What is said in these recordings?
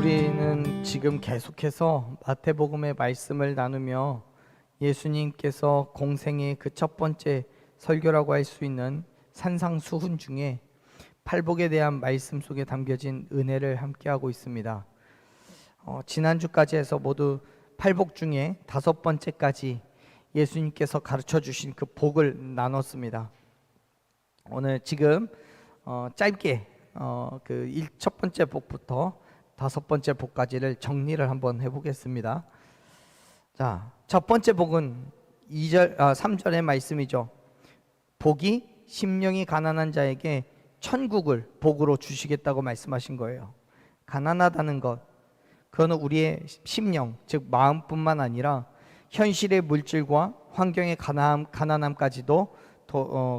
우리는 지금 계속해서 마태복음의 말씀을 나누며 예수님께서 공생의 그 첫 번째 설교라고 할 수 있는 산상수훈 중에 팔복에 대한 말씀 속에 담겨진 은혜를 함께하고 있습니다. 지난주까지 해서 모두 팔복 중에 다섯 번째까지 예수님께서 가르쳐 주신 그 복을 나눴습니다. 오늘 지금 짧게 그 첫 번째 복부터 다섯 번째 복까지를 정리를 한번 해보겠습니다. 자, 첫 번째 복은 3절의 말씀이죠. 복이 심령이 가난한 자에게 천국을 복으로 주시겠다고 말씀하신 거예요. 가난하다는 것, 그거는 우리의 심령, 즉 마음뿐만 아니라 현실의 물질과 환경의 가난함까지도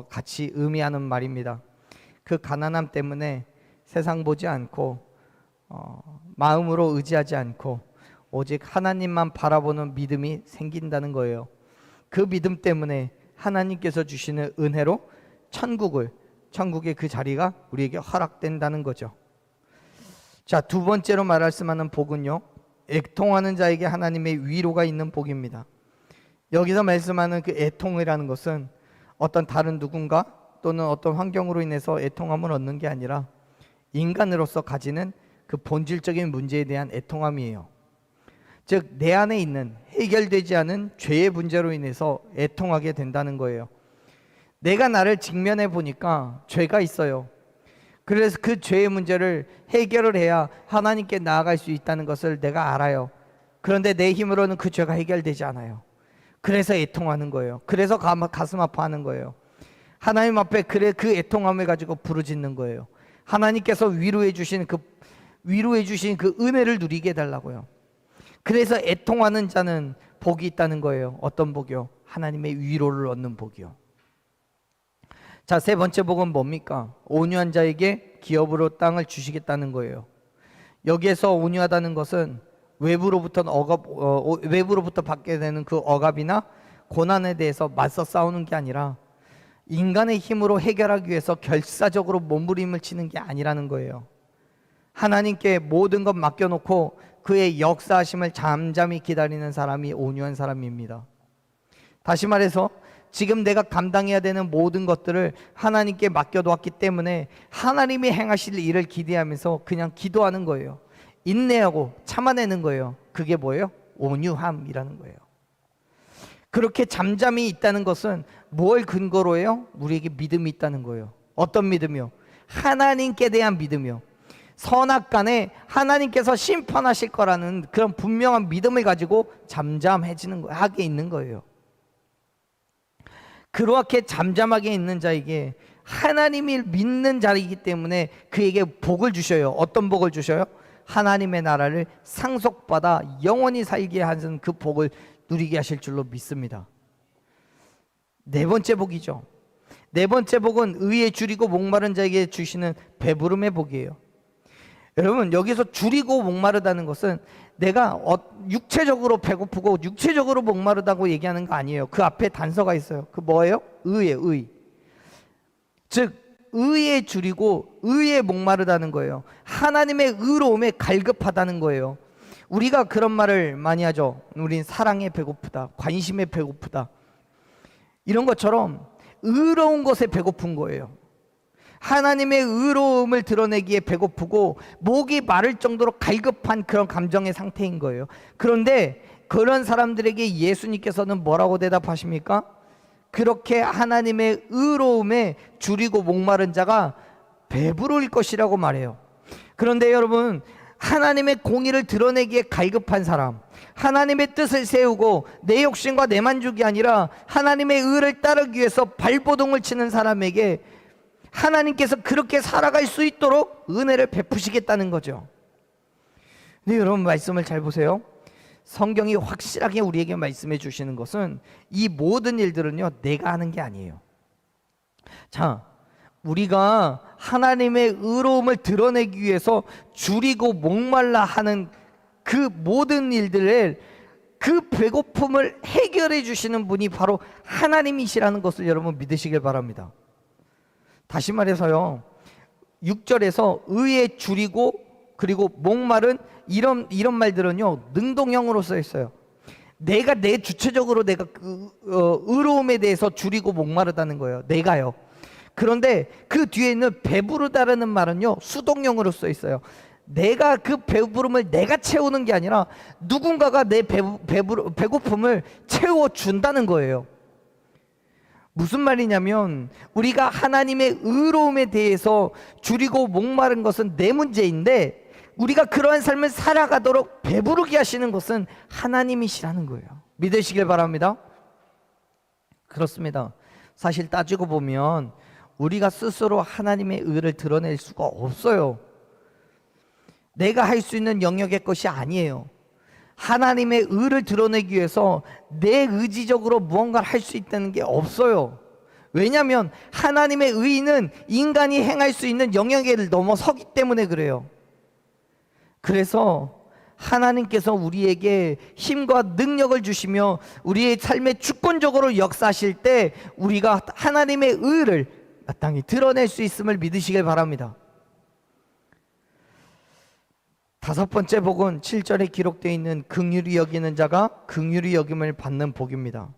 같이 의미하는 말입니다. 그 가난함 때문에 세상 보지 않고 마음으로 의지하지 않고 오직 하나님만 바라보는 믿음이 생긴다는 거예요. 그 믿음 때문에 하나님께서 주시는 은혜로 천국의 그 자리가 우리에게 허락된다는 거죠. 자, 두 번째로 말씀하는 복은요, 애통하는 자에게 하나님의 위로가 있는 복입니다. 여기서 말씀하는 그 애통이라는 것은 어떤 다른 누군가 또는 어떤 환경으로 인해서 애통함을 얻는 게 아니라 인간으로서 가지는 그 본질적인 문제에 대한 애통함이에요. 즉, 내 안에 있는 해결되지 않은 죄의 문제로 인해서 애통하게 된다는 거예요. 내가 나를 직면해 보니까 죄가 있어요. 그래서 그 죄의 문제를 해결을 해야 하나님께 나아갈 수 있다는 것을 내가 알아요. 그런데 내 힘으로는 그 죄가 해결되지 않아요. 그래서 애통하는 거예요. 그래서 가슴 아파하는 거예요. 하나님 앞에 그 애통함을 가지고 부르짖는 거예요. 하나님께서 위로해 주신 그 은혜를 누리게 해달라고요. 그래서 애통하는 자는 복이 있다는 거예요. 어떤 복이요? 하나님의 위로를 얻는 복이요. 자, 세 번째 복은 뭡니까? 온유한 자에게 기업으로 땅을 주시겠다는 거예요. 여기에서 온유하다는 것은 외부로부터 받게 되는 그 억압이나 고난에 대해서 맞서 싸우는 게 아니라 인간의 힘으로 해결하기 위해서 결사적으로 몸부림을 치는 게 아니라는 거예요. 하나님께 모든 것 맡겨놓고 그의 역사하심을 잠잠히 기다리는 사람이 온유한 사람입니다. 다시 말해서 지금 내가 감당해야 되는 모든 것들을 하나님께 맡겨놓았기 때문에 하나님이 행하실 일을 기대하면서 그냥 기도하는 거예요. 인내하고 참아내는 거예요. 그게 뭐예요? 온유함이라는 거예요. 그렇게 잠잠히 있다는 것은 뭘 근거로 해요? 우리에게 믿음이 있다는 거예요. 어떤 믿음이요? 하나님께 대한 믿음이요. 선악간에 하나님께서 심판하실 거라는 그런 분명한 믿음을 가지고 하게 있는 거예요. 그렇게 잠잠하게 있는 자에게 하나님을 믿는 자이기 때문에 그에게 복을 주셔요. 어떤 복을 주셔요? 하나님의 나라를 상속받아 영원히 살게 하는 그 복을 누리게 하실 줄로 믿습니다. 네 번째 복이죠. 네 번째 복은 의에 줄이고 목마른 자에게 주시는 배부름의 복이에요. 여러분, 여기서 줄이고 목마르다는 것은 내가 육체적으로 배고프고 육체적으로 목마르다고 얘기하는 거 아니에요. 그 앞에 단서가 있어요. 그 뭐예요? 의. 즉 의에 줄이고 의에 목마르다는 거예요. 하나님의 의로움에 갈급하다는 거예요. 우리가 그런 말을 많이 하죠. 우린 사랑에 배고프다, 관심에 배고프다, 이런 것처럼 의로운 것에 배고픈 거예요. 하나님의 의로움을 드러내기에 배고프고 목이 마를 정도로 갈급한 그런 감정의 상태인 거예요. 그런데 그런 사람들에게 예수님께서는 뭐라고 대답하십니까? 그렇게 하나님의 의로움에 줄이고 목마른 자가 배부를 것이라고 말해요. 그런데 여러분, 하나님의 공의를 드러내기에 갈급한 사람, 하나님의 뜻을 세우고 내 욕심과 내 만족이 아니라 하나님의 의를 따르기 위해서 발버둥을 치는 사람에게 하나님께서 그렇게 살아갈 수 있도록 은혜를 베푸시겠다는 거죠. 근데 여러분, 말씀을 잘 보세요. 성경이 확실하게 우리에게 말씀해 주시는 것은 이 모든 일들은요, 내가 하는 게 아니에요. 자, 우리가 하나님의 의로움을 드러내기 위해서 줄이고 목말라 하는 그 모든 일들을, 그 배고픔을 해결해 주시는 분이 바로 하나님이시라는 것을 여러분 믿으시길 바랍니다. 다시 말해서요, 6절에서 의에 줄이고 그리고 목마른 이런 말들은요 능동형으로 써 있어요. 내가 내 주체적으로 내가 의로움에 대해서 줄이고 목마르다는 거예요. 내가요. 그런데 그 뒤에 있는 배부르다라는 말은요 수동형으로 써 있어요. 내가 그 배부름을 내가 채우는 게 아니라 누군가가 내 배고픔을 채워준다는 거예요. 무슨 말이냐면 우리가 하나님의 의로움에 대해서 줄이고 목마른 것은 내 문제인데 우리가 그러한 삶을 살아가도록 배부르게 하시는 것은 하나님이시라는 거예요. 믿으시길 바랍니다. 그렇습니다. 사실 따지고 보면 우리가 스스로 하나님의 의를 드러낼 수가 없어요. 내가 할 수 있는 영역의 것이 아니에요. 하나님의 의를 드러내기 위해서 내 의지적으로 무언가를 할 수 있다는 게 없어요. 왜냐하면 하나님의 의는 인간이 행할 수 있는 영역을 넘어서기 때문에 그래요. 그래서 하나님께서 우리에게 힘과 능력을 주시며 우리의 삶에 주권적으로 역사하실 때 우리가 하나님의 의를 마땅히 드러낼 수 있음을 믿으시길 바랍니다. 다섯 번째 복은 7절에 기록되어 있는 긍휼히 여기는 자가 긍휼히 여김을 받는 복입니다.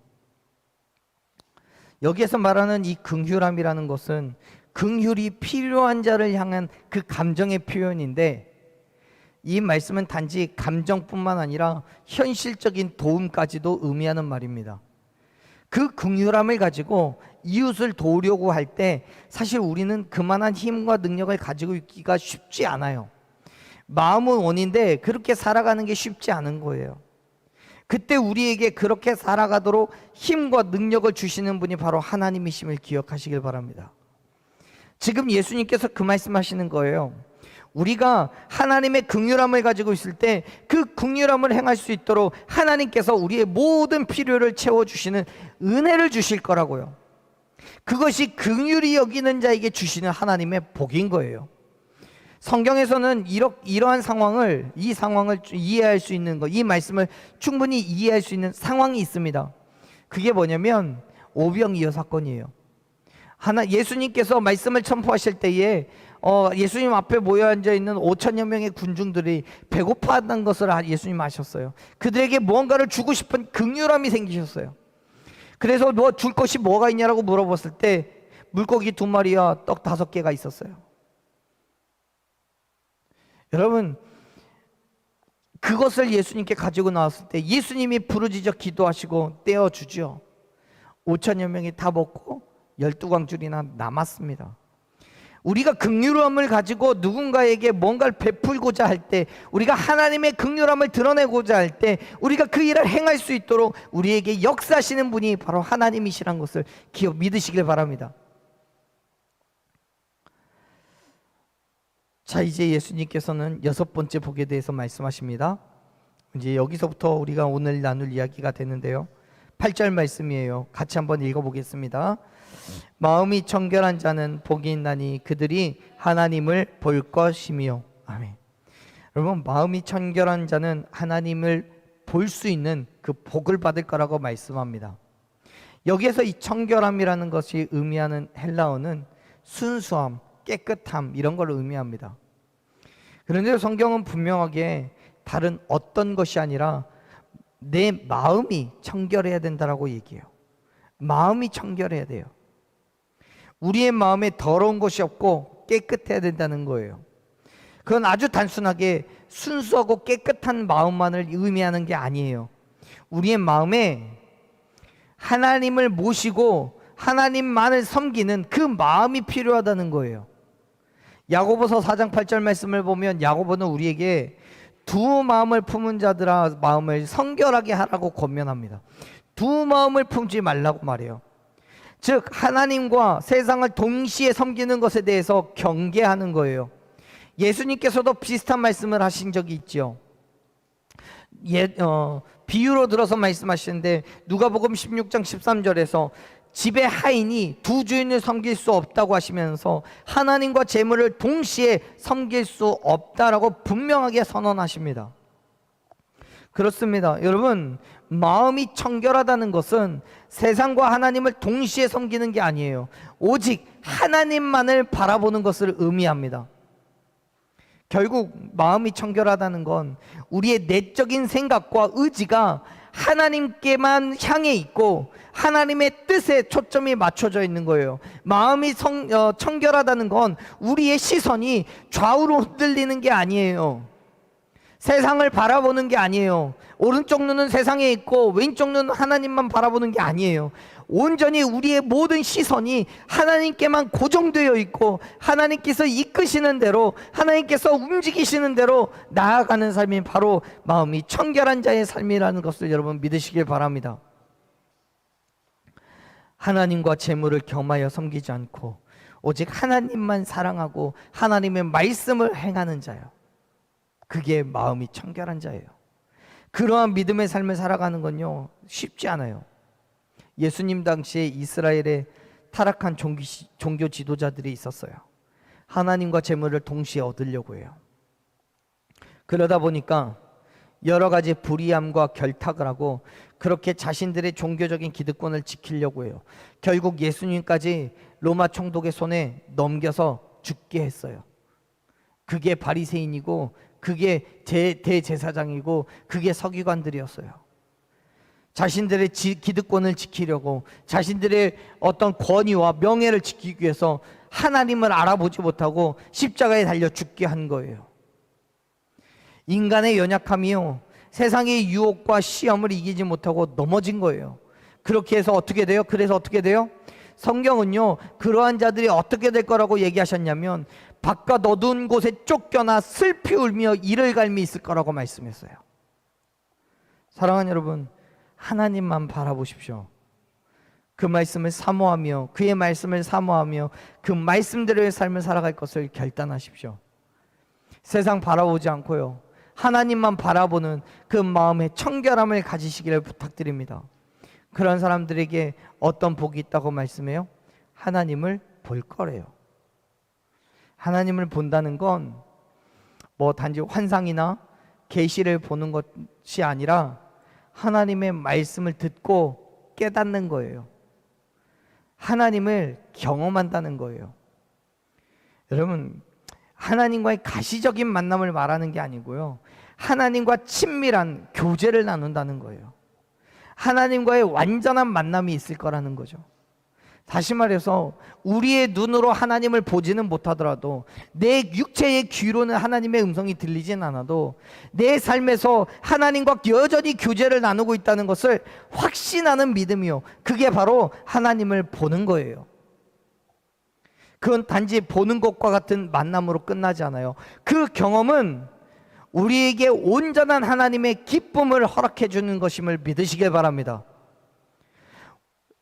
여기에서 말하는 이 긍휼함이라는 것은 긍휼이 필요한 자를 향한 그 감정의 표현인데 이 말씀은 단지 감정뿐만 아니라 현실적인 도움까지도 의미하는 말입니다. 그 긍휼함을 가지고 이웃을 도우려고 할 때 사실 우리는 그만한 힘과 능력을 가지고 있기가 쉽지 않아요. 마음은 원인데 그렇게 살아가는 게 쉽지 않은 거예요. 그때 우리에게 그렇게 살아가도록 힘과 능력을 주시는 분이 바로 하나님이심을 기억하시길 바랍니다. 지금 예수님께서 그 말씀하시는 거예요. 우리가 하나님의 긍휼함을 가지고 있을 때 그 긍휼함을 행할 수 있도록 하나님께서 우리의 모든 필요를 채워주시는 은혜를 주실 거라고요. 그것이 긍휼히 여기는 자에게 주시는 하나님의 복인 거예요. 성경에서는 이러한 상황을, 이 상황을 이해할 수 있는 것, 이 말씀을 충분히 이해할 수 있는 상황이 있습니다. 그게 뭐냐면 오병이어 사건이에요. 예수님께서 말씀을 선포하실 때에 예수님 앞에 모여 앉아 있는 5천여 명의 군중들이 배고파하는 것을 예수님 아셨어요. 그들에게 무언가를 주고 싶은 긍휼함이 생기셨어요. 그래서 너 줄 것이 뭐가 있냐라고 물어봤을 때 물고기 2마리와 떡 5개가 있었어요. 여러분, 그것을 예수님께 가지고 나왔을 때 예수님이 부르짖어 기도하시고 떼어주죠. 5천여 명이 다 먹고 12광줄이나 남았습니다. 우리가 긍휼함을 가지고 누군가에게 뭔가를 베풀고자 할 때, 우리가 하나님의 긍휼함을 드러내고자 할 때 우리가 그 일을 행할 수 있도록 우리에게 역사하시는 분이 바로 하나님이시란 것을 믿으시길 바랍니다. 자, 이제 예수님께서는 6번째 복에 대해서 말씀하십니다. 이제 여기서부터 우리가 오늘 나눌 이야기가 되는데요. 8절 말씀이에요. 같이 한번 읽어보겠습니다. 마음이 청결한 자는 복이 있나니 그들이 하나님을 볼 것이며. 아멘. 여러분, 마음이 청결한 자는 하나님을 볼 수 있는 그 복을 받을 거라고 말씀합니다. 여기에서 이 청결함이라는 것이 의미하는 헬라어는 순수함, 깨끗함 이런 걸 의미합니다. 그런데 성경은 분명하게 다른 어떤 것이 아니라 내 마음이 청결해야 된다라고 얘기해요. 마음이 청결해야 돼요. 우리의 마음에 더러운 것이 없고 깨끗해야 된다는 거예요. 그건 아주 단순하게 순수하고 깨끗한 마음만을 의미하는 게 아니에요. 우리의 마음에 하나님을 모시고 하나님만을 섬기는 그 마음이 필요하다는 거예요. 야고보서 4장 8절 말씀을 보면 야고보는 우리에게 두 마음을 품은 자들아 마음을 성결하게 하라고 권면합니다. 두 마음을 품지 말라고 말해요. 즉 하나님과 세상을 동시에 섬기는 것에 대해서 경계하는 거예요. 예수님께서도 비슷한 말씀을 하신 적이 있죠. 비유로 들어서 말씀하시는데 누가복음 16장 13절에서 집의 하인이 두 주인을 섬길 수 없다고 하시면서 하나님과 재물을 동시에 섬길 수 없다라고 분명하게 선언하십니다. 그렇습니다. 여러분, 마음이 청결하다는 것은 세상과 하나님을 동시에 섬기는 게 아니에요. 오직 하나님만을 바라보는 것을 의미합니다. 결국 마음이 청결하다는 건 우리의 내적인 생각과 의지가 하나님께만 향해 있고 하나님의 뜻에 초점이 맞춰져 있는 거예요. 마음이 청결하다는 건 우리의 시선이 좌우로 흔들리는 게 아니에요. 세상을 바라보는 게 아니에요. 오른쪽 눈은 세상에 있고 왼쪽 눈은 하나님만 바라보는 게 아니에요. 온전히 우리의 모든 시선이 하나님께만 고정되어 있고 하나님께서 이끄시는 대로, 하나님께서 움직이시는 대로 나아가는 삶이 바로 마음이 청결한 자의 삶이라는 것을 여러분 믿으시길 바랍니다. 하나님과 재물을 겸하여 섬기지 않고 오직 하나님만 사랑하고 하나님의 말씀을 행하는 자요, 그게 마음이 청결한 자예요. 그러한 믿음의 삶을 살아가는 건요 쉽지 않아요. 예수님 당시에 이스라엘에 타락한 종교 지도자들이 있었어요. 하나님과 재물을 동시에 얻으려고 해요. 그러다 보니까 여러 가지 불의함과 결탁을 하고 그렇게 자신들의 종교적인 기득권을 지키려고 해요. 결국 예수님까지 로마 총독의 손에 넘겨서 죽게 했어요. 그게 바리새인이고 그게 대제사장이고 그게 서기관들이었어요. 자신들의 기득권을 지키려고, 자신들의 어떤 권위와 명예를 지키기 위해서 하나님을 알아보지 못하고 십자가에 달려 죽게 한 거예요. 인간의 연약함이요, 세상의 유혹과 시험을 이기지 못하고 넘어진 거예요. 그렇게 해서 어떻게 돼요? 그래서 어떻게 돼요? 성경은요 그러한 자들이 어떻게 될 거라고 얘기하셨냐면 바깥 어두운 곳에 쫓겨나 슬피 울며 이를 갈미 있을 거라고 말씀했어요. 사랑하는 여러분, 하나님만 바라보십시오. 그 말씀을 사모하며 그의 말씀을 사모하며 그 말씀대로의 삶을 살아갈 것을 결단하십시오. 세상 바라보지 않고요 하나님만 바라보는 그 마음의 청결함을 가지시기를 부탁드립니다. 그런 사람들에게 어떤 복이 있다고 말씀해요? 하나님을 볼 거래요. 하나님을 본다는 건 뭐 단지 환상이나 계시를 보는 것이 아니라 하나님의 말씀을 듣고 깨닫는 거예요. 하나님을 경험한다는 거예요. 여러분, 하나님과의 가시적인 만남을 말하는 게 아니고요 하나님과 친밀한 교제를 나눈다는 거예요. 하나님과의 완전한 만남이 있을 거라는 거죠. 다시 말해서 우리의 눈으로 하나님을 보지는 못하더라도, 내 육체의 귀로는 하나님의 음성이 들리진 않아도 내 삶에서 하나님과 여전히 교제를 나누고 있다는 것을 확신하는 믿음이요, 그게 바로 하나님을 보는 거예요. 그건 단지 보는 것과 같은 만남으로 끝나지 않아요. 그 경험은 우리에게 온전한 하나님의 기쁨을 허락해 주는 것임을 믿으시길 바랍니다.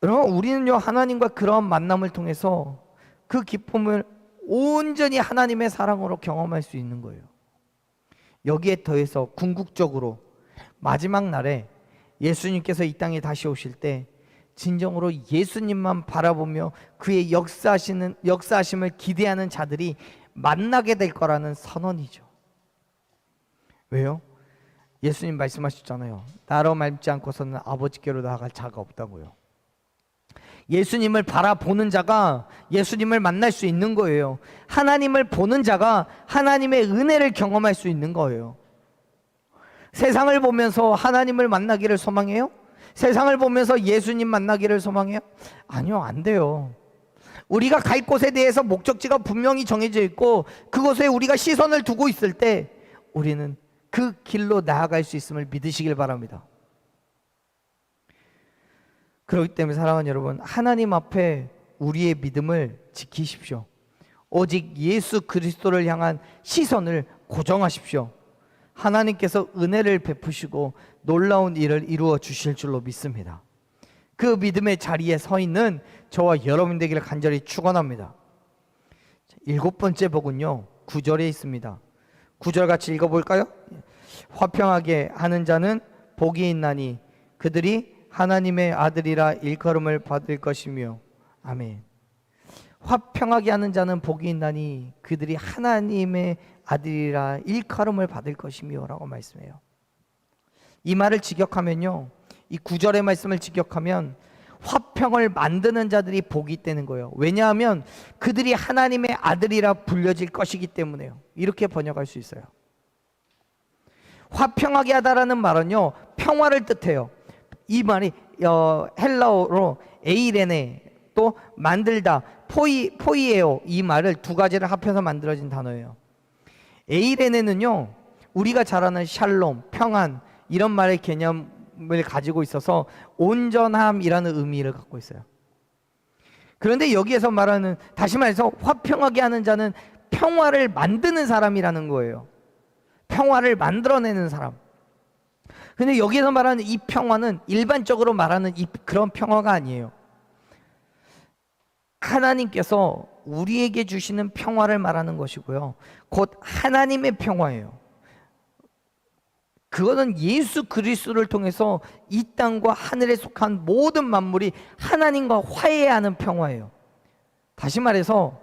여러분, 우리는요 하나님과 그런 만남을 통해서 그 기쁨을 온전히 하나님의 사랑으로 경험할 수 있는 거예요. 여기에 더해서 궁극적으로 마지막 날에 예수님께서 이 땅에 다시 오실 때 진정으로 예수님만 바라보며 그의 역사하심을 기대하는 자들이 만나게 될 거라는 선언이죠. 왜요? 예수님 말씀하셨잖아요. 나로 말지 않고서는 아버지께로 나아갈 자가 없다고요. 예수님을 바라보는 자가 예수님을 만날 수 있는 거예요. 하나님을 보는 자가 하나님의 은혜를 경험할 수 있는 거예요. 세상을 보면서 하나님을 만나기를 소망해요? 세상을 보면서 예수님 만나기를 소망해요? 아니요, 안 돼요. 우리가 갈 곳에 대해서 목적지가 분명히 정해져 있고 그곳에 우리가 시선을 두고 있을 때 우리는 그 길로 나아갈 수 있음을 믿으시길 바랍니다. 그렇기 때문에 사랑하는 여러분, 하나님 앞에 우리의 믿음을 지키십시오. 오직 예수 그리스도를 향한 시선을 고정하십시오. 하나님께서 은혜를 베푸시고 놀라운 일을 이루어 주실 줄로 믿습니다. 그 믿음의 자리에 서 있는 저와 여러분 되기를 간절히 축원합니다. 7번째 복은요 9절에 있습니다. 9절 같이 읽어볼까요? 화평하게 하는 자는 복이 있나니 그들이 하나님의 아들이라 일컬음을 받을 것이며. 아멘. 화평하게 하는 자는 복이 있나니 그들이 하나님의 아들이라 일컬음을 받을 것이며 라고 말씀해요. 이 말을 직역하면요, 이 9절의 말씀을 직역하면 화평을 만드는 자들이 복이 있다는 거예요. 왜냐하면 그들이 하나님의 아들이라 불려질 것이기 때문에요. 이렇게 번역할 수 있어요. 화평하게 하다라는 말은요, 평화를 뜻해요. 이 말이 헬라어로 에이레네, 또 만들다, 포이에오, 이 말을 두 가지를 합해서 만들어진 단어예요. 에이레네는요, 우리가 잘 아는 샬롬, 평안, 이런 말의 개념을 가지고 있어서 온전함이라는 의미를 갖고 있어요. 그런데 여기에서 말하는, 다시 말해서 화평하게 하는 자는 평화를 만드는 사람이라는 거예요. 평화를 만들어내는 사람. 근데 여기에서 말하는 이 평화는 일반적으로 말하는 그런 평화가 아니에요. 하나님께서 우리에게 주시는 평화를 말하는 것이고요, 곧 하나님의 평화예요. 그거는 예수 그리스도를 통해서 이 땅과 하늘에 속한 모든 만물이 하나님과 화해하는 평화예요. 다시 말해서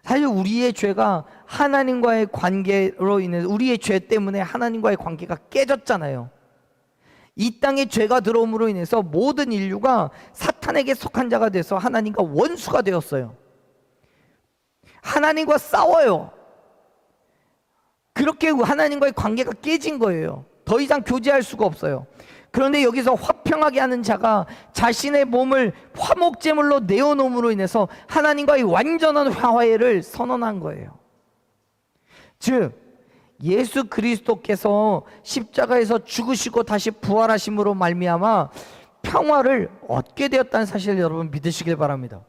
사실 우리의 죄가 하나님과의 관계로 인해, 우리의 죄 때문에 하나님과의 관계가 깨졌잖아요. 이 땅에 죄가 들어옴으로 인해서 모든 인류가 사탄에게 속한 자가 돼서 하나님과 원수가 되었어요. 하나님과 싸워요. 그렇게 하나님과의 관계가 깨진 거예요. 더 이상 교제할 수가 없어요. 그런데 여기서 화평하게 하는 자가 자신의 몸을 화목제물로 내어놓음으로 인해서 하나님과의 완전한 화해를 선언한 거예요. 즉 예수 그리스도께서 십자가에서 죽으시고 다시 부활하심으로 말미암아 평화를 얻게 되었다는 사실을 여러분 믿으시길 바랍니다.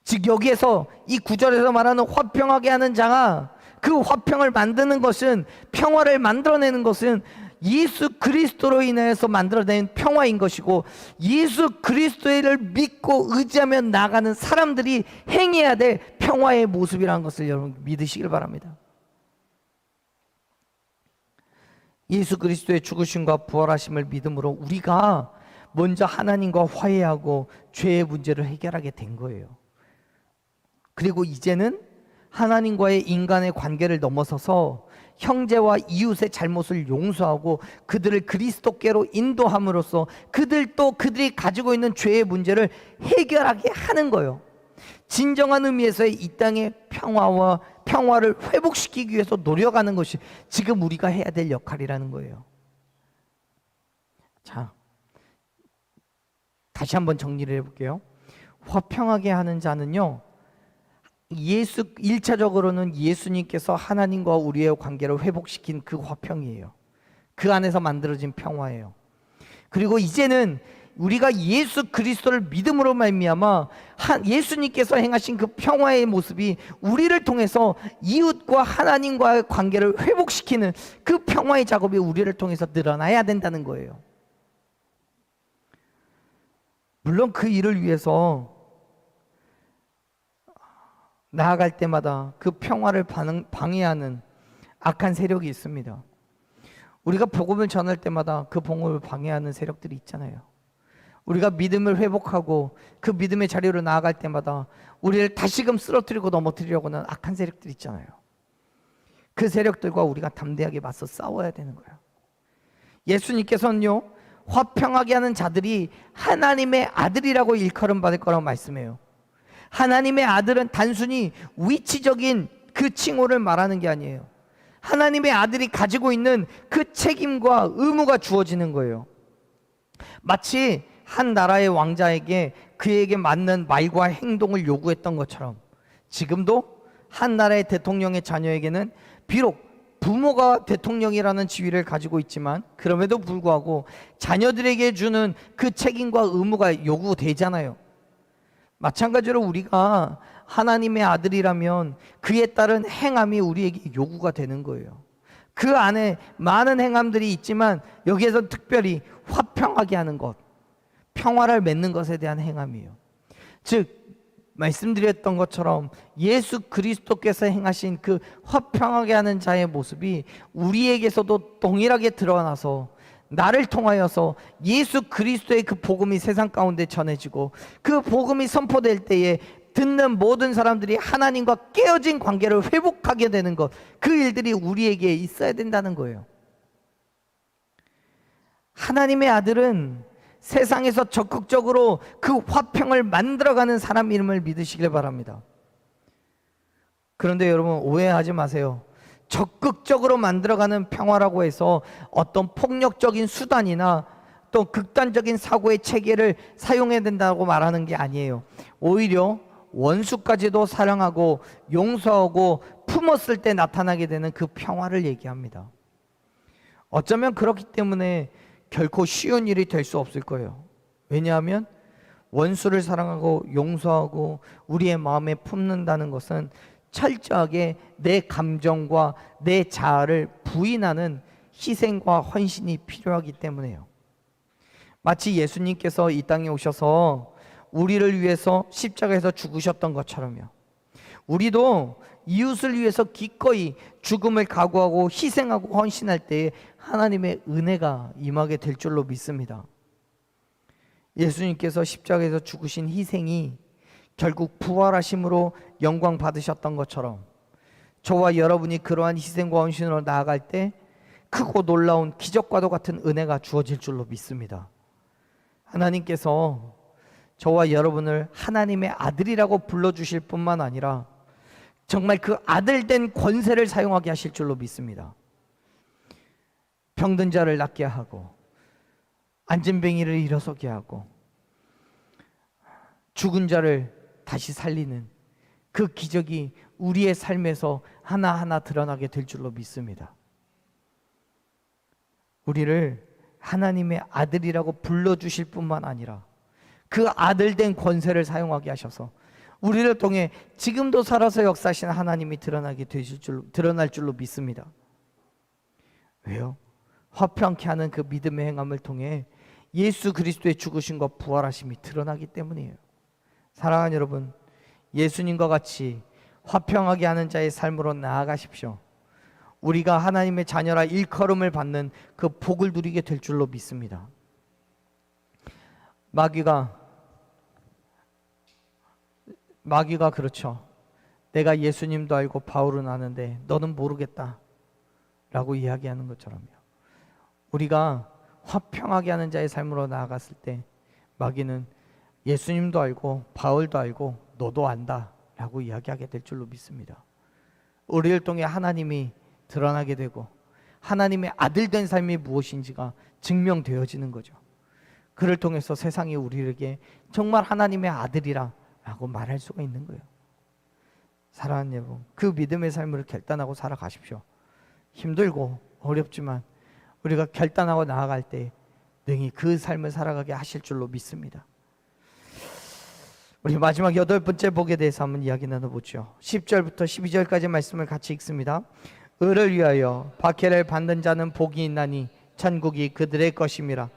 즉 여기에서 이 구절에서 말하는 화평하게 하는 자가, 그 화평을 만드는 것은, 평화를 만들어내는 것은 예수 그리스도로 인해서 만들어낸 평화인 것이고, 예수 그리스도를 믿고 의지하며 나가는 사람들이 행해야 될 평화의 모습이라는 것을 여러분 믿으시길 바랍니다. 예수 그리스도의 죽으심과 부활하심을 믿음으로 우리가 먼저 하나님과 화해하고 죄의 문제를 해결하게 된 거예요. 그리고 이제는 하나님과의 인간의 관계를 넘어서서 형제와 이웃의 잘못을 용서하고 그들을 그리스도께로 인도함으로써 그들이 가지고 있는 죄의 문제를 해결하게 하는 거예요. 진정한 의미에서의 이 땅의 평화를 회복시키기 위해서 노력하는 것이 지금 우리가 해야 될 역할이라는 거예요. 자, 다시 한번 정리를 해볼게요. 화평하게 하는 자는요, 1차적으로는 예수님께서 하나님과 우리의 관계를 회복시킨 그 화평이에요. 그 안에서 만들어진 평화예요. 그리고 이제는 우리가 예수 그리스도를 믿음으로 말미암아 예수님께서 행하신 그 평화의 모습이 우리를 통해서 이웃과 하나님과의 관계를 회복시키는 그 평화의 작업이 우리를 통해서 늘어나야 된다는 거예요. 물론 그 일을 위해서 나아갈 때마다 그 평화를 방해하는 악한 세력이 있습니다. 우리가 복음을 전할 때마다 그 복음을 방해하는 세력들이 있잖아요. 우리가 믿음을 회복하고 그 믿음의 자리로 나아갈 때마다 우리를 다시금 쓰러뜨리고 넘어뜨리려고 하는 악한 세력들이 있잖아요. 그 세력들과 우리가 담대하게 맞서 싸워야 되는 거예요. 예수님께서는요, 화평하게 하는 자들이 하나님의 아들이라고 일컬음 받을 거라고 말씀해요. 하나님의 아들은 단순히 위치적인 그 칭호를 말하는 게 아니에요. 하나님의 아들이 가지고 있는 그 책임과 의무가 주어지는 거예요. 마치 한 나라의 왕자에게 그에게 맞는 말과 행동을 요구했던 것처럼 지금도 한 나라의 대통령의 자녀에게는 비록 부모가 대통령이라는 지위를 가지고 있지만 그럼에도 불구하고 자녀들에게 주는 그 책임과 의무가 요구되잖아요. 마찬가지로 우리가 하나님의 아들이라면 그에 따른 행함이 우리에게 요구가 되는 거예요. 그 안에 많은 행함들이 있지만 여기에서 특별히 화평하게 하는 것, 평화를 맺는 것에 대한 행함이에요. 즉 말씀드렸던 것처럼 예수 그리스도께서 행하신 그 화평하게 하는 자의 모습이 우리에게서도 동일하게 드러나서 나를 통하여서 예수 그리스도의 그 복음이 세상 가운데 전해지고 그 복음이 선포될 때에 듣는 모든 사람들이 하나님과 깨어진 관계를 회복하게 되는 것, 그 일들이 우리에게 있어야 된다는 거예요. 하나님의 아들은 세상에서 적극적으로 그 화평을 만들어가는 사람 이름을 믿으시길 바랍니다. 그런데 여러분, 오해하지 마세요. 적극적으로 만들어가는 평화라고 해서 어떤 폭력적인 수단이나 또 극단적인 사고의 체계를 사용해야 된다고 말하는 게 아니에요. 오히려 원수까지도 사랑하고 용서하고 품었을 때 나타나게 되는 그 평화를 얘기합니다. 어쩌면 그렇기 때문에 결코 쉬운 일이 될 수 없을 거예요. 왜냐하면 원수를 사랑하고 용서하고 우리의 마음에 품는다는 것은 철저하게 내 감정과 내 자아를 부인하는 희생과 헌신이 필요하기 때문에요. 마치 예수님께서 이 땅에 오셔서 우리를 위해서 십자가에서 죽으셨던 것처럼요, 우리도 이웃을 위해서 기꺼이 죽음을 각오하고 희생하고 헌신할 때에 하나님의 은혜가 임하게 될 줄로 믿습니다. 예수님께서 십자가에서 죽으신 희생이 결국 부활하심으로 영광 받으셨던 것처럼 저와 여러분이 그러한 희생과 헌신으로 나아갈 때 크고 놀라운 기적과도 같은 은혜가 주어질 줄로 믿습니다. 하나님께서 저와 여러분을 하나님의 아들이라고 불러주실 뿐만 아니라 정말 그 아들된 권세를 사용하게 하실 줄로 믿습니다. 병든 자를 낫게 하고 안진뱅이를 일어서게 하고 죽은 자를 다시 살리는 그 기적이 우리의 삶에서 하나하나 드러나게 될 줄로 믿습니다. 우리를 하나님의 아들이라고 불러주실 뿐만 아니라 그 아들된 권세를 사용하게 하셔서 우리를 통해 지금도 살아서 역사하시는 하나님이 드러날 줄로 믿습니다. 왜요? 화평케 하는 그 믿음의 행함을 통해 예수 그리스도의 죽으심과 부활하심이 드러나기 때문이에요. 사랑하는 여러분, 예수님과 같이 화평하게 하는 자의 삶으로 나아가십시오. 우리가 하나님의 자녀라 일컬음을 받는 그 복을 누리게 될 줄로 믿습니다. 마귀가 그렇죠. 내가 예수님도 알고 바울은 아는데 너는 모르겠다 라고 이야기하는 것처럼요, 우리가 화평하게 하는 자의 삶으로 나아갔을 때 마귀는 예수님도 알고 바울도 알고 너도 안다 라고 이야기하게 될 줄로 믿습니다. 우리를 통해 하나님이 드러나게 되고 하나님의 아들된 삶이 무엇인지가 증명되어지는 거죠. 그를 통해서 세상이 우리에게 정말 하나님의 아들이라 라고 말할 수가 있는 거예요. 사랑하는 여러분, 그 믿음의 삶을 결단하고 살아가십시오. 힘들고 어렵지만 우리가 결단하고 나아갈 때 능히 그 삶을 살아가게 하실 줄로 믿습니다. 우리 마지막 8번째 복에 대해서 한번 이야기 나눠보죠. 10절부터 12절까지 말씀을 같이 읽습니다. 의를 위하여 박해를 받는 자는 복이 있나니 천국이 그들의 것임이라.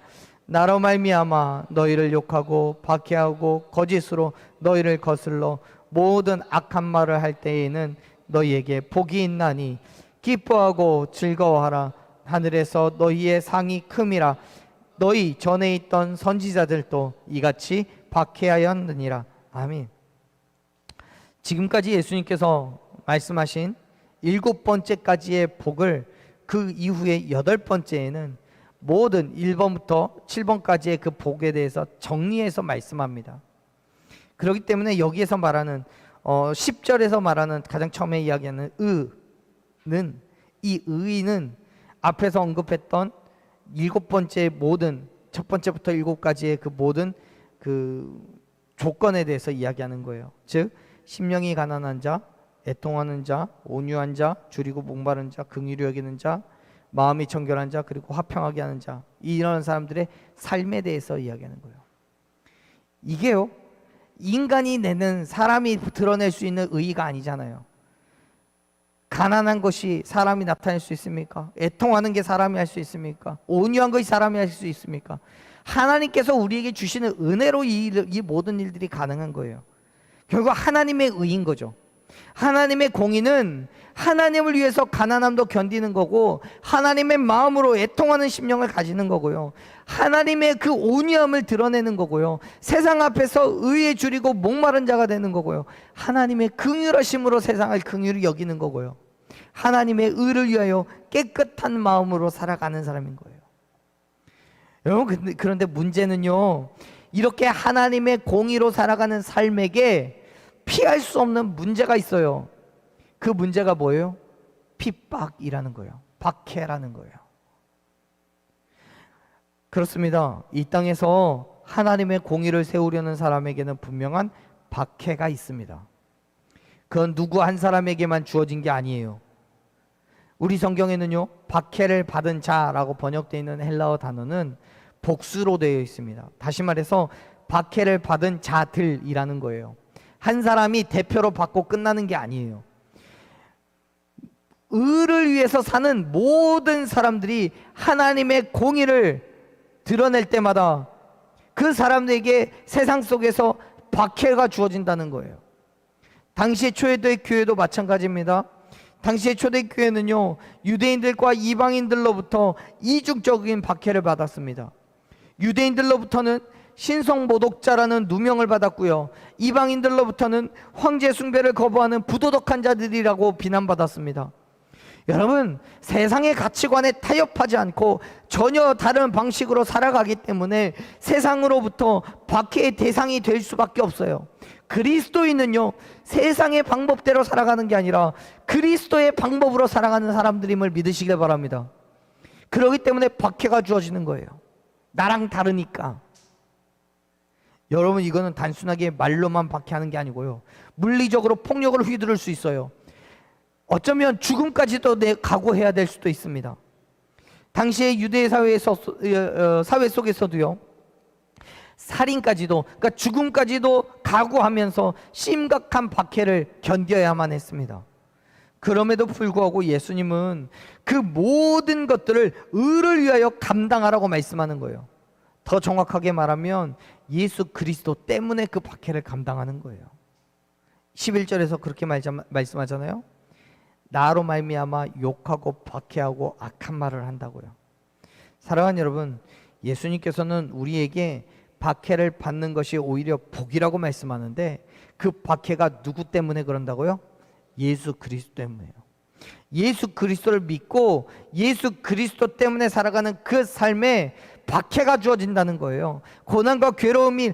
나로 말미암아 너희를 욕하고 박해하고 거짓으로 너희를 거슬러 모든 악한 말을 할 때에는 너희에게 복이 있나니 기뻐하고 즐거워하라. 하늘에서 너희의 상이 큼이라. 너희 전에 있던 선지자들도 이같이 박해하였느니라. 아멘. 지금까지 예수님께서 말씀하신 7번째까지의 복을 그 이후에 8번째에는 모든 1번부터 7번까지의 그 복에 대해서 정리해서 말씀합니다. 그렇기 때문에 여기에서 말하는 10절에서 말하는 가장 처음에 이야기하는 의는, 이 의는 앞에서 언급했던 7번째 모든, 첫 번째부터 7가지의 그 모든 그 조건에 대해서 이야기하는 거예요. 즉 심령이 가난한 자, 애통하는 자, 온유한 자, 줄이고 목마른 자, 긍휼히 여기는 자, 마음이 청결한 자, 그리고 화평하게 하는 자, 이런 사람들의 삶에 대해서 이야기하는 거예요. 이게요, 인간이 내는, 사람이 드러낼 수 있는 의의가 아니잖아요. 가난한 것이 사람이 나타낼 수 있습니까? 애통하는 게 사람이 할 수 있습니까? 온유한 것이 사람이 할 수 있습니까? 하나님께서 우리에게 주시는 은혜로 이 모든 일들이 가능한 거예요. 결국 하나님의 의인 거죠. 하나님의 공의는 하나님을 위해서 가난함도 견디는 거고, 하나님의 마음으로 애통하는 심령을 가지는 거고요, 하나님의 그 온유함을 드러내는 거고요, 세상 앞에서 의에 줄이고 목마른 자가 되는 거고요, 하나님의 긍휼하심으로 세상을 긍휼히 여기는 거고요, 하나님의 의를 위하여 깨끗한 마음으로 살아가는 사람인 거예요. 여러분, 그런데 문제는요, 이렇게 하나님의 공의로 살아가는 삶에게 피할 수 없는 문제가 있어요. 그 문제가 뭐예요? 핍박이라는 거예요. 박해라는 거예요. 그렇습니다. 이 땅에서 하나님의 공의를 세우려는 사람에게는 분명한 박해가 있습니다. 그건 누구 한 사람에게만 주어진 게 아니에요. 우리 성경에는요, 박해를 받은 자라고 번역되어 있는 헬라어 단어는 복수로 되어 있습니다. 다시 말해서 박해를 받은 자들이라는 거예요. 한 사람이 대표로 받고 끝나는 게 아니에요. 의를 위해서 사는 모든 사람들이 하나님의 공의를 드러낼 때마다 그 사람들에게 세상 속에서 박해가 주어진다는 거예요. 당시의 초대교회 교회도 마찬가지입니다. 당시의 초대교회는요, 유대인들과 이방인들로부터 이중적인 박해를 받았습니다. 유대인들로부터는 신성모독자라는 누명을 받았고요, 이방인들로부터는 황제 숭배를 거부하는 부도덕한 자들이라고 비난받았습니다. 여러분, 세상의 가치관에 타협하지 않고 전혀 다른 방식으로 살아가기 때문에 세상으로부터 박해의 대상이 될 수밖에 없어요. 그리스도인은요, 세상의 방법대로 살아가는 게 아니라 그리스도의 방법으로 살아가는 사람들임을 믿으시길 바랍니다. 그렇기 때문에 박해가 주어지는 거예요. 나랑 다르니까. 여러분, 이거는 단순하게 말로만 박해하는 게 아니고요, 물리적으로 폭력을 휘두를 수 있어요. 어쩌면 죽음까지도 각오해야 될 수도 있습니다. 당시의 유대 사회 속에서도요, 살인까지도, 그러니까 죽음까지도 각오하면서 심각한 박해를 견뎌야만 했습니다. 그럼에도 불구하고 예수님은 그 모든 것들을 의를 위하여 감당하라고 말씀하는 거예요. 더 정확하게 말하면 예수 그리스도 때문에 그 박해를 감당하는 거예요. 11절에서 그렇게 말씀하잖아요. 나로 말미암아 욕하고 박해하고 악한 말을 한다고요. 사랑하는 여러분, 예수님께서는 우리에게 박해를 받는 것이 오히려 복이라고 말씀하는데, 그 박해가 누구 때문에 그런다고요? 예수 그리스도 때문에요. 예수 그리스도를 믿고 예수 그리스도 때문에 살아가는 그 삶에 박해가 주어진다는 거예요. 고난과 괴로움이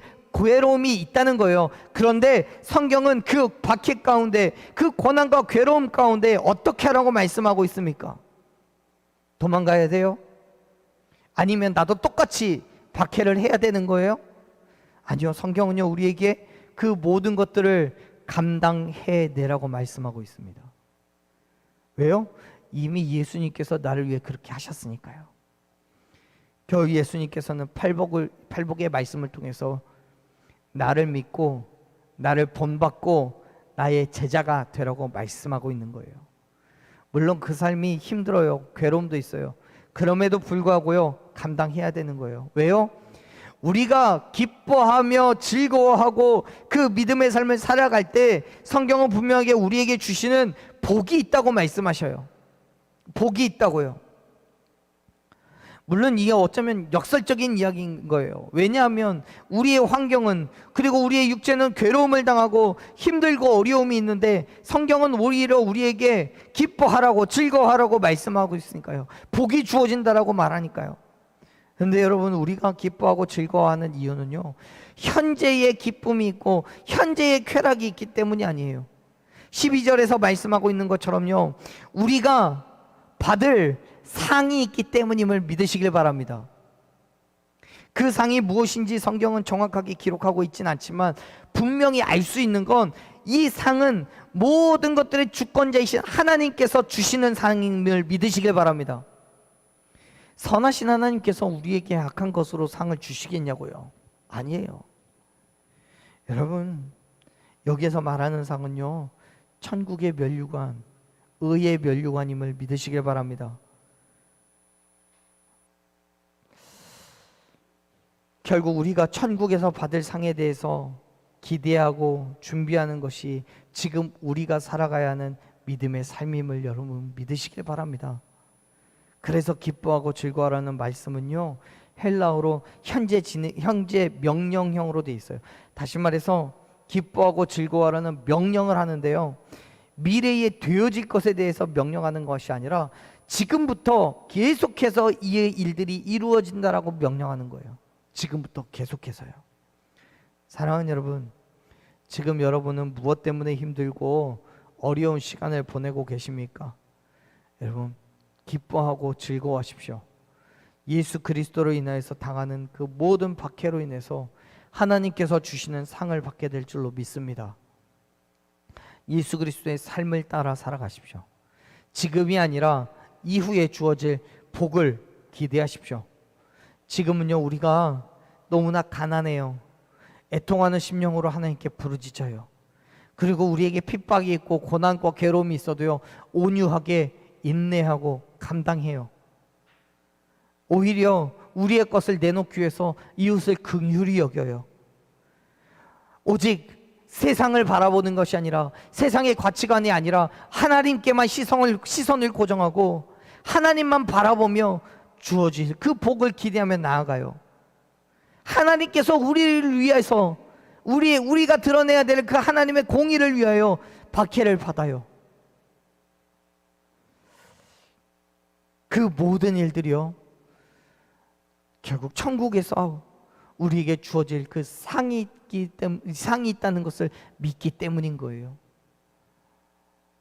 있다는 거예요. 그런데 성경은 그 박해 가운데, 그 고난과 괴로움 가운데 어떻게 하라고 말씀하고 있습니까? 도망가야 돼요? 아니면 나도 똑같이 박해를 해야 되는 거예요? 아니요, 성경은요, 우리에게 그 모든 것들을 감당해 내라고 말씀하고 있습니다. 왜요? 이미 예수님께서 나를 위해 그렇게 하셨으니까요. 겨우 예수님께서는 팔복의 말씀을 통해서 나를 믿고 나를 본받고 나의 제자가 되라고 말씀하고 있는 거예요. 물론 그 삶이 힘들어요. 괴로움도 있어요. 그럼에도 불구하고요, 감당해야 되는 거예요. 왜요? 우리가 기뻐하며 즐거워하고 그 믿음의 삶을 살아갈 때 성경은 분명하게 우리에게 주시는 복이 있다고 말씀하셔요. 복이 있다고요. 물론 이게 어쩌면 역설적인 이야기인 거예요. 왜냐하면 우리의 환경은, 그리고 우리의 육체는 괴로움을 당하고 힘들고 어려움이 있는데 성경은 오히려 우리에게 기뻐하라고 즐거워하라고 말씀하고 있으니까요. 복이 주어진다라고 말하니까요. 그런데 여러분, 우리가 기뻐하고 즐거워하는 이유는요, 현재의 기쁨이 있고 현재의 쾌락이 있기 때문이 아니에요. 12절에서 말씀하고 있는 것처럼요, 우리가 받을 상이 있기 때문임을 믿으시길 바랍니다. 그 상이 무엇인지 성경은 정확하게 기록하고 있지는 않지만 분명히 알 수 있는 건, 이 상은 모든 것들의 주권자이신 하나님께서 주시는 상임을 믿으시길 바랍니다. 선하신 하나님께서 우리에게 악한 것으로 상을 주시겠냐고요? 아니에요. 여러분, 여기에서 말하는 상은요, 천국의 면류관, 의의 면류관임을 믿으시길 바랍니다. 결국 우리가 천국에서 받을 상에 대해서 기대하고 준비하는 것이 지금 우리가 살아가야 하는 믿음의 삶임을 여러분 믿으시길 바랍니다. 그래서 기뻐하고 즐거워하라는 말씀은요, 헬라어로 현재 명령형으로 되어 있어요. 다시 말해서 기뻐하고 즐거워하라는 명령을 하는데요, 미래에 되어질 것에 대해서 명령하는 것이 아니라 지금부터 계속해서 이 일들이 이루어진다라고 명령하는 거예요. 지금부터 계속해서요. 사랑하는 여러분, 지금 여러분은 무엇 때문에 힘들고 어려운 시간을 보내고 계십니까? 여러분, 기뻐하고 즐거워하십시오. 예수 그리스도로 인하여서 당하는 그 모든 박해로 인해서 하나님께서 주시는 상을 받게 될 줄로 믿습니다. 예수 그리스도의 삶을 따라 살아가십시오. 지금이 아니라 이후에 주어질 복을 기대하십시오. 지금은요, 우리가 너무나 가난해요. 애통하는 심령으로 하나님께 부르짖어요. 그리고 우리에게 핍박이 있고 고난과 괴로움이 있어도요, 온유하게 인내하고 감당해요. 오히려 우리의 것을 내놓기 위해서 이웃을 긍휼히 여겨요. 오직 세상을 바라보는 것이 아니라, 세상의 가치관이 아니라 하나님께만 시선을 고정하고 하나님만 바라보며 주어질 그 복을 기대하며 나아가요. 하나님께서 우리를 위해서 우리가 드러내야 될 그 하나님의 공의를 위하여 박해를 받아요. 그 모든 일들이요, 결국 천국에서 우리에게 주어질 그 상이 있다는 것을 믿기 때문인 거예요.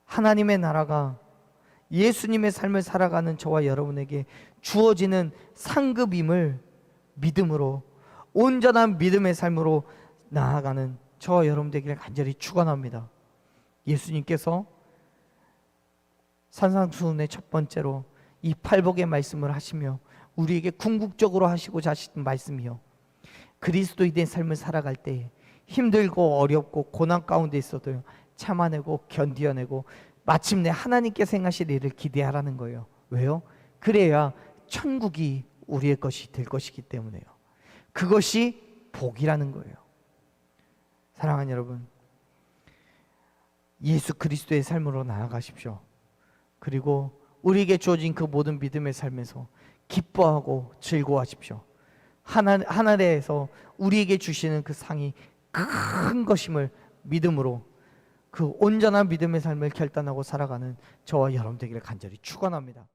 하나님의 나라가 예수님의 삶을 살아가는 저와 여러분에게 주어지는 상급임을 믿음으로, 온전한 믿음의 삶으로 나아가는 저와 여러분 되기를 간절히 축원합니다. 예수님께서 산상수훈의 첫 번째로 이 팔복의 말씀을 하시며 우리에게 궁극적으로 하시고자 하시는 말씀이요, 그리스도인의 삶을 살아갈 때 힘들고 어렵고 고난 가운데 있어도 참아내고 견디어내고 마침내 하나님께서 행하실 일을 기대하라는 거예요. 왜요? 그래야 천국이 우리의 것이 될 것이기 때문에요. 그것이 복이라는 거예요. 사랑하는 여러분, 예수 그리스도의 삶으로 나아가십시오. 그리고 우리에게 주어진 그 모든 믿음의 삶에서 기뻐하고 즐거워하십시오. 하나님에서 우리에게 주시는 그 상이 큰 것임을 믿음으로 그 온전한 믿음의 삶을 결단하고 살아가는 저와 여러분 되기를 간절히 축원합니다.